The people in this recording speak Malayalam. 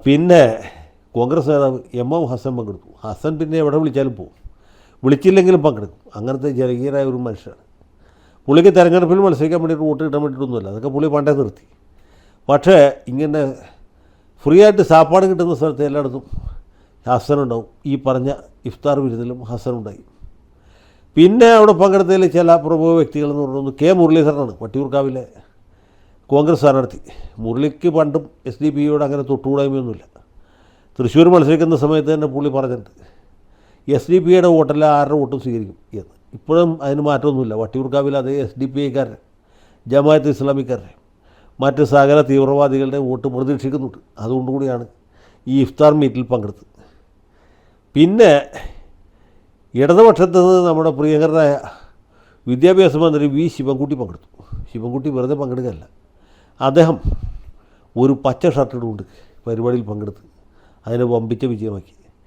പിന്നെ കോൺഗ്രസ് നേതാവ് എം ഹസൻ പങ്കെടുത്തു. ഹസൻ പിന്നെ എവിടെ വിളിച്ചാലും പോകും, വിളിച്ചില്ലെങ്കിലും പങ്കെടുക്കും. അങ്ങനത്തെ ജനകീയനായ ഒരു മനുഷ്യനാണ്. പുള്ളിക്ക് തെരഞ്ഞെടുപ്പിൽ മത്സരിക്കാൻ വേണ്ടിയിട്ട് വോട്ട് കിട്ടാൻ വേണ്ടിയിട്ടൊന്നുമില്ല, അതൊക്കെ പുള്ളി പണ്ടേ നിർത്തി. പക്ഷേ ഇങ്ങനെ ഫ്രീ ആയിട്ട് സാപ്പാട് കിട്ടുന്ന സ്ഥലത്ത് എല്ലായിടത്തും ഹസനുണ്ടാവും. ഈ പറഞ്ഞ ഇഫ്താർ വിരുന്നിലും ഹസനുണ്ടായി. പിന്നെ അവിടെ പങ്കെടുത്തതിൽ ചില പ്രമുഖ വ്യക്തികളെന്ന് പറയുന്നത് കെ മുരളീധരനാണ്, വട്ടിയൂർക്കാവിലെ കോൺഗ്രസ് സ്ഥാനാർത്ഥി. മുരളിക്ക് പണ്ടും SDP അങ്ങനെ തൊട്ടുകൂടായ്മയൊന്നുമില്ല. തൃശ്ശൂർ മത്സരിക്കുന്ന സമയത്ത് തന്നെ പുള്ളി പറഞ്ഞിട്ടുണ്ട് SDP വോട്ടല്ല ആരുടെ വോട്ടും സ്വീകരിക്കും എന്ന്. ഇപ്പോഴും അതിന് മാറ്റമൊന്നുമില്ല. വട്ടിയൂർക്കാവിൽ അതേ SDP ജമാഅത്ത് ഇസ്ലാമിക്കാരുടെ മറ്റ് സകല തീവ്രവാദികളുടെ വോട്ട് പ്രതീക്ഷിക്കുന്നുണ്ട്. അതുകൊണ്ടുകൂടിയാണ് ഈ ഇഫ്താർ മീറ്റിൽ പങ്കെടുത്തത്. പിന്നെ ഇടതുപക്ഷത്ത് നിന്ന് നമ്മുടെ പ്രിയങ്കരനായ വിദ്യാഭ്യാസ മന്ത്രി ശിവൻകുട്ടി പങ്കെടുത്തു. ശിവൻകുട്ടി വെറുതെ പങ്കെടുക്കുകയല്ല, അദ്ദേഹം ഒരു പച്ച ഷർട്ട് ഇട്ടുകൊണ്ട് പരിപാടിയിൽ പങ്കെടുത്ത് അതിനെ വമ്പിച്ച വിജയമാക്കി.